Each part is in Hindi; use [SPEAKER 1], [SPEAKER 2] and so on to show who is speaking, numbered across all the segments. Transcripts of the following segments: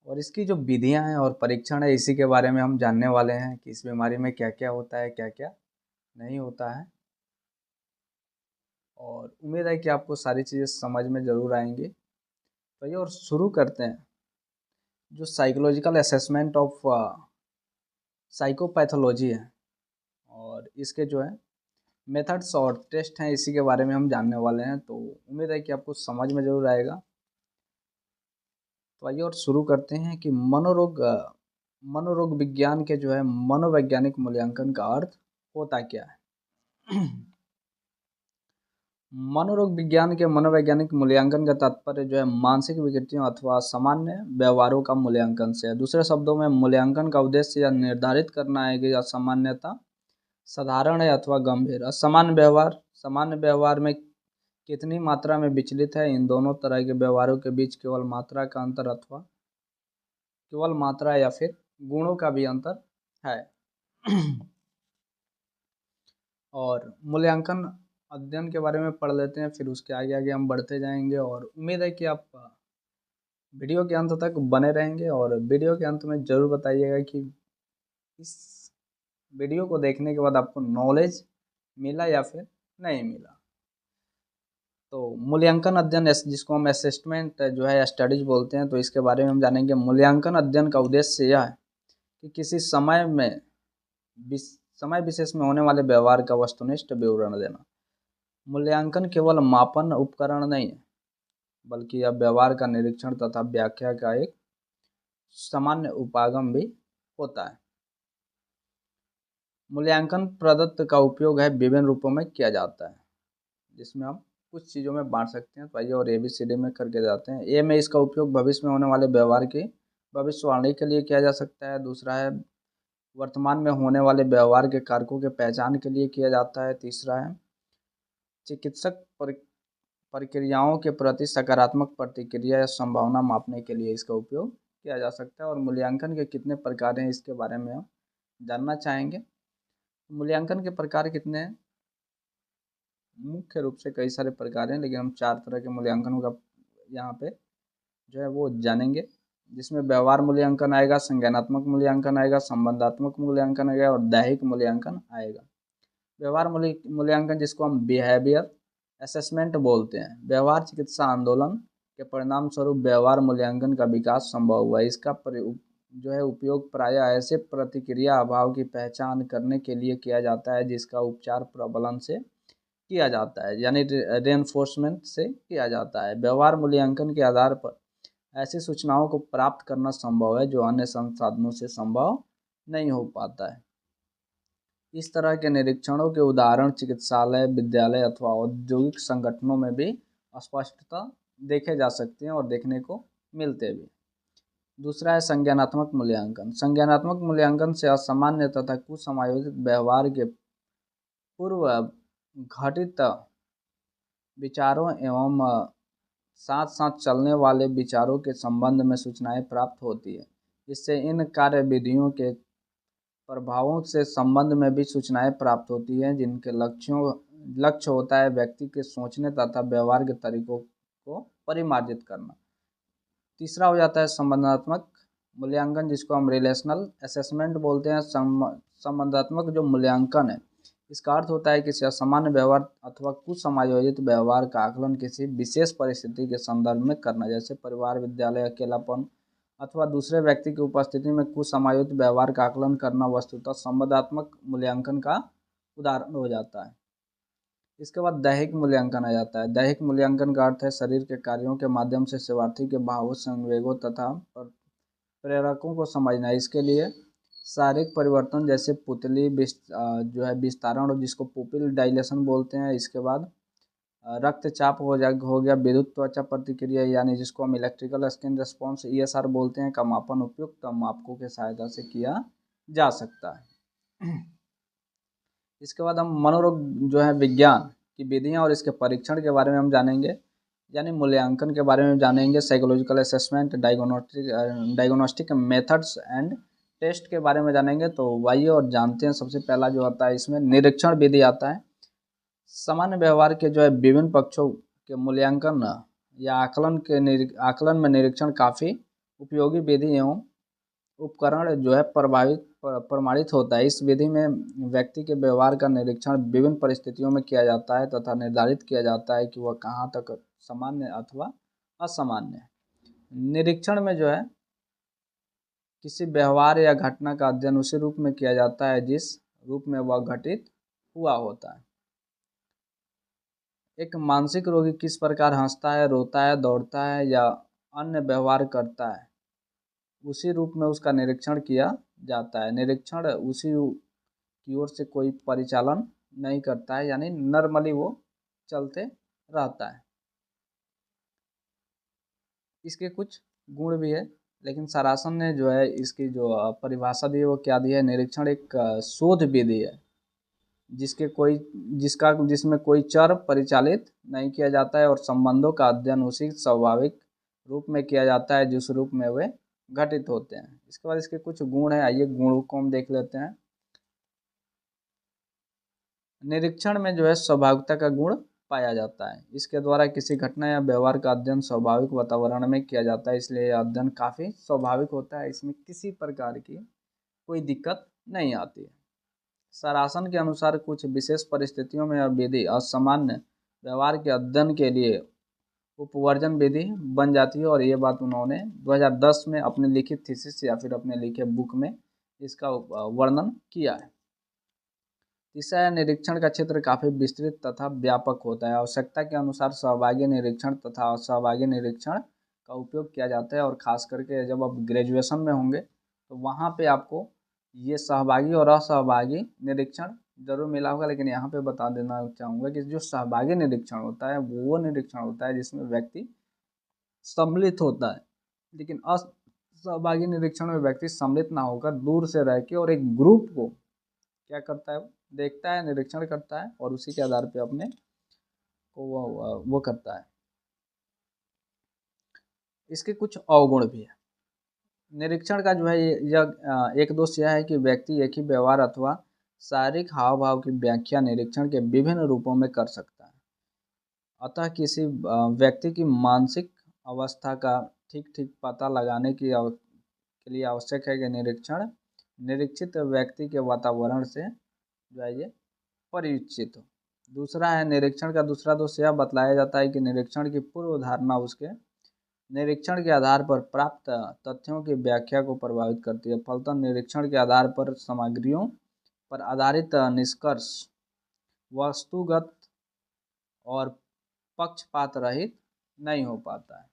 [SPEAKER 1] और इसकी जो विधियां हैं और परीक्षण है इसी के बारे में हम जानने वाले हैं कि इस बीमारी में क्या क्या होता है, क्या क्या नहीं होता है। और उम्मीद है कि आपको सारी चीज़ें समझ में ज़रूर आएंगी। तो ये और शुरू करते हैं। जो साइकोलॉजिकल असेसमेंट ऑफ साइकोपैथोलॉजी है और इसके जो है मेथड्स और टेस्ट हैं, इसी के बारे में हम जानने वाले हैं। तो उम्मीद है कि आपको समझ में ज़रूर आएगा। तो आइए और शुरू करते हैं कि मनोरोग विज्ञान के जो है मनोवैज्ञानिक मूल्यांकन का अर्थ होता क्या है। मनोरोग विज्ञान के मनोवैज्ञानिक मूल्यांकन का तात्पर्य जो है मानसिक विकृतियों अथवा सामान्य व्यवहारों का मूल्यांकन से है। दूसरे शब्दों में मूल्यांकन का उद्देश्य यह निर्धारित करना है कि असामान्यता साधारण है अथवा गंभीर। सामान्य व्यवहार में कितनी मात्रा में विचलित है। इन दोनों तरह के व्यवहारों के बीच केवल मात्रा का अंतर अथवा केवल मात्रा या फिर गुणों का भी अंतर है। और मूल्यांकन अध्ययन के बारे में पढ़ लेते हैं, फिर उसके आगे आगे हम बढ़ते जाएंगे। और उम्मीद है कि आप वीडियो के अंत तक बने रहेंगे और वीडियो के अंत में ज़रूर बताइएगा कि इस वीडियो को देखने के बाद आपको नॉलेज मिला या फिर नहीं मिला। तो मूल्यांकन अध्ययन जिसको हम असेसमेंट जो है स्टडीज बोलते हैं, तो इसके बारे में हम जानेंगे। मूल्यांकन अध्ययन का उद्देश्य यह है कि किसी समय विशेष में होने वाले व्यवहार का वस्तुनिष्ठ विवरण देना। मूल्यांकन केवल मापन उपकरण नहीं है, बल्कि यह व्यवहार का निरीक्षण तथा व्याख्या का एक सामान्य उपागम भी होता है। मूल्यांकन पद्धति का उपयोग है विभिन्न रूपों में किया जाता है, जिसमें हम कुछ चीज़ों में बांट सकते हैं। तो आइए और ABCD में करके जाते हैं। ए में इसका उपयोग भविष्य में होने वाले व्यवहार की भविष्यवाणी के लिए किया जा सकता है। दूसरा है वर्तमान में होने वाले व्यवहार के कारकों के पहचान के लिए किया जाता है। तीसरा है चिकित्सक प्रक्रियाओं के प्रति सकारात्मक प्रतिक्रिया या संभावना मापने के लिए इसका उपयोग किया जा सकता है। और मूल्यांकन के कितने प्रकार हैं इसके बारे में हम जानना चाहेंगे। मूल्यांकन के प्रकार कितने हैं? मुख्य रूप से कई सारे प्रकार हैं, लेकिन हम 4 तरह के मूल्यांकनों का यहाँ पे जो है वो जानेंगे, जिसमें व्यवहार मूल्यांकन आएगा, संज्ञानात्मक मूल्यांकन आएगा, संबंधात्मक मूल्यांकन आएगा और दैहिक मूल्यांकन आएगा। व्यवहार मूल्यांकन जिसको हम बिहेवियर असेसमेंट बोलते हैं। व्यवहार चिकित्सा आंदोलन के परिणाम स्वरूप व्यवहार मूल्यांकन का विकास संभव हुआ। इसका जो है उपयोग प्रायः ऐसे प्रतिक्रिया अभाव की पहचान करने के लिए किया जाता है जिसका उपचार प्रबलन से किया जाता है, यानी रेनफोर्समेंट से किया जाता है। व्यवहार मूल्यांकन के आधार पर ऐसी सूचनाओं को प्राप्त करना संभव है जो अन्य संसाधनों से संभव नहीं हो पाता है। इस तरह के निरीक्षणों के उदाहरण चिकित्सालय, विद्यालय अथवा औद्योगिक संगठनों में भी स्पष्टता देखे जा सकते हैं और देखने को मिलते भी। दूसरा है संज्ञानात्मक मूल्यांकन। संज्ञानात्मक मूल्यांकन से असामान्य तथा कुसमायोजित व्यवहार के पूर्व घटित विचारों एवं साथ साथ चलने वाले विचारों के संबंध में सूचनाएं प्राप्त होती है। इससे इन कार्यविधियों के प्रभावों से संबंध में भी सूचनाएं प्राप्त होती हैं, जिनके लक्ष्य होता है व्यक्ति के सोचने तथा व्यवहार के तरीकों को परिमार्जित करना। तीसरा हो जाता है संबंधात्मक मूल्यांकन, जिसको हम रिलेशनल असेसमेंट बोलते हैं। संबंधात्मक जो मूल्यांकन है, इसका अर्थ होता है किसी असामान्य व्यवहार अथवा कुछ समायोजित व्यवहार का आकलन किसी विशेष परिस्थिति के संदर्भ में करना, जैसे परिवार, विद्यालय, अकेलापन अथवा दूसरे व्यक्ति की उपस्थिति में कुछ समायोजित व्यवहार का आकलन करना वस्तुतः संबंधात्मक मूल्यांकन का उदाहरण हो जाता है। इसके बाद दैहिक मूल्यांकन आ जाता है। दैहिक मूल्यांकन का अर्थ है शरीर के कार्यों के माध्यम से सेवार्थी के भावों, संवेगों तथा प्रेरकों को समझना। इसके लिए शारीरिक परिवर्तन जैसे पुतली जो है विस्तारण, जिसको पुपिल डायलेशन बोलते हैं। इसके बाद रक्तचाप हो गया, विद्युत त्वचा प्रतिक्रिया यानी जिसको हम इलेक्ट्रिकल स्किन रेस्पॉन्स ESR बोलते हैं का मापन उपयुक्त मापकों के सहायता से किया जा सकता है। इसके बाद हम मनोरोग जो है विज्ञान की विधियां और इसके परीक्षण के बारे में हम जानेंगे, यानी मूल्यांकन के बारे में जानेंगे। Psychological assessment, diagnostic methods and test के बारे में जानेंगे। तो आइए और जानते हैं। सबसे पहला जो आता है इसमें निरीक्षण विधि आता है। सामान्य व्यवहार के जो है विभिन्न पक्षों के मूल्यांकन या आकलन में निरीक्षण काफ़ी उपयोगी विधि एवं उपकरण जो है प्रमाणित होता है। इस विधि में व्यक्ति के व्यवहार का निरीक्षण विभिन्न परिस्थितियों में किया जाता है तथा निर्धारित किया जाता है कि वह कहाँ तक सामान्य अथवा असामान्य है। निरीक्षण में जो है किसी व्यवहार या घटना का अध्ययन उसी रूप में किया जाता है जिस रूप में वह घटित हुआ होता है। एक मानसिक रोगी किस प्रकार हंसता है, रोता है, दौड़ता है या अन्य व्यवहार करता है, उसी रूप में उसका निरीक्षण किया जाता है। निरीक्षण उसी की ओर से कोई परिचालन नहीं करता है, यानी नॉर्मली वो चलते रहता है। इसके कुछ गुण भी है, लेकिन सरासन ने जो है इसकी जो परिभाषा दी है वो क्या दी है, निरीक्षण एक शोध विधि है जिसमें कोई चर परिचालित नहीं किया जाता है और संबंधों का अध्ययन उसी स्वाभाविक रूप में किया जाता है जिस रूप में वे घटित होते हैं। इसके बाद इसके कुछ गुण हैं, आइए गुणों को हम देख लेते हैं। निरीक्षण में जो है स्वाभाविकता का गुण पाया जाता है। इसके द्वारा किसी घटना या व्यवहार का अध्ययन स्वाभाविक वातावरण में किया जाता है, इसलिए यह अध्ययन काफ़ी स्वाभाविक होता है। इसमें किसी प्रकार की कोई दिक्कत नहीं आती है। सरासन के अनुसार कुछ विशेष परिस्थितियों में यह विधि असामान्य व्यवहार के अध्ययन के लिए उपवर्जन विधि बन जाती है और ये बात उन्होंने 2010 में अपने लिखित थीसिस या फिर अपने लिखे बुक में इसका वर्णन किया है। तीसरा, निरीक्षण का क्षेत्र काफ़ी विस्तृत तथा व्यापक होता है। आवश्यकता के अनुसार सहभागी निरीक्षण तथा असहभागी निरीक्षण का उपयोग किया जाता है और ख़ास करके जब आप ग्रेजुएशन में होंगे तो वहाँ पे आपको ये सहभागी और असहभागी निरीक्षण जरूर मिला होगा। लेकिन यहाँ पे बता देना चाहूँगा कि जो सहभागी निरीक्षण होता है वो निरीक्षण होता है जिसमें व्यक्ति सम्मिलित होता है, लेकिन असहभागी निरीक्षण में व्यक्ति सम्मिलित ना होकर दूर से रह के और एक ग्रुप को क्या करता है, देखता है, निरीक्षण करता है और उसी के आधार पे अपने को वो करता है। इसके कुछ अवगुण भी है। निरीक्षण का जो है यह एक दोष यह है कि व्यक्ति एक ही व्यवहार अथवा शारीरिक हाव भाव की व्याख्या निरीक्षण के विभिन्न रूपों में कर सकता है। अतः किसी व्यक्ति की मानसिक अवस्था का ठीक पता लगाने के लिए आवश्यक है कि निरीक्षण निरीक्षित व्यक्ति के वातावरण से जो है ये परिचित हो। दूसरा है, निरीक्षण का दूसरा दोष यह बतलाया जाता है कि निरीक्षण की पूर्व धारणा उसके निरीक्षण के आधार पर प्राप्त तथ्यों की व्याख्या को प्रभावित करती है। फलतः निरीक्षण के आधार पर सामग्रियों पर आधारित निष्कर्ष वस्तुगत और पक्षपात रहित नहीं हो पाता है।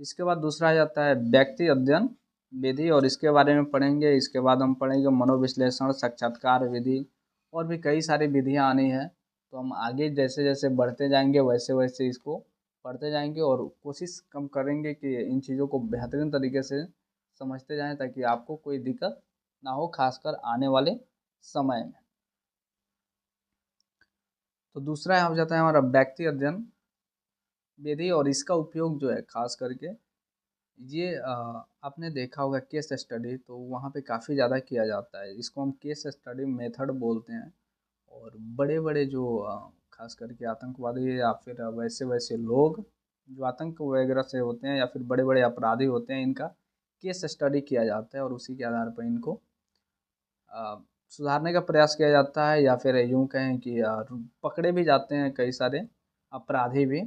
[SPEAKER 1] इसके बाद दूसरा जाता है व्यक्ति अध्ययन विधि और इसके बारे में पढ़ेंगे। इसके बाद हम पढ़ेंगे मनोविश्लेषण, साक्षात्कार विधि और भी कई सारी विधियां आनी है। तो हम आगे जैसे जैसे बढ़ते जाएंगे वैसे वैसे इसको पढ़ते जाएंगे और कोशिश कम करेंगे कि इन चीज़ों को बेहतरीन तरीके से समझते जाएं ताकि आपको कोई दिक्कत ना हो, खासकर आने वाले समय में। तो दूसरा हो जाता है हमारा व्यक्ति अध्ययन विधि और इसका उपयोग जो है खास करके ये आपने देखा होगा केस स्टडी, तो वहाँ पे काफ़ी ज़्यादा किया जाता है। इसको हम केस स्टडी मेथड बोलते हैं और बड़े बड़े जो खास करके आतंकवादी या फिर वैसे वैसे लोग जो आतंक वगैरह से होते हैं या फिर बड़े बड़े अपराधी होते हैं, इनका केस स्टडी किया जाता है और उसी के आधार पर इनको सुधारने का प्रयास किया जाता है या फिर यूँ कहें कि पकड़े भी जाते हैं कई सारे अपराधी भी।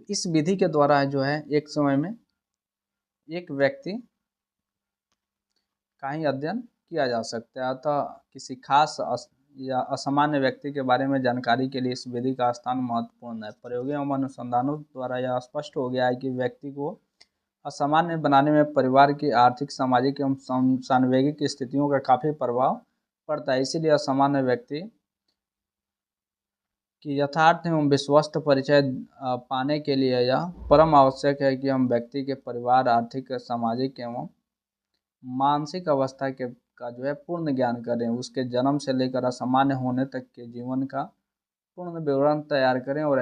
[SPEAKER 1] इस विधि के द्वारा जो है एक समय में एक व्यक्ति का ही अध्ययन किया जा सकता है। अतः किसी खास या असामान्य व्यक्ति के बारे में जानकारी के लिए इस विधि का स्थान महत्वपूर्ण है। प्रयोगों एवं अनुसंधानों द्वारा यह स्पष्ट हो गया है कि व्यक्ति को असामान्य बनाने में परिवार की आर्थिक, सामाजिक एवं सान्वेगिक स्थितियों का काफ़ी प्रभाव पड़ता है। इसीलिए असामान्य व्यक्ति कि यथार्थ एवं विश्वस्त परिचय पाने के लिए यह परम आवश्यक है कि हम व्यक्ति के परिवार, आर्थिक, सामाजिक एवं मानसिक अवस्था का जो है पूर्ण ज्ञान करें, उसके जन्म से लेकर असामान्य होने तक के जीवन का पूर्ण विवरण तैयार करें और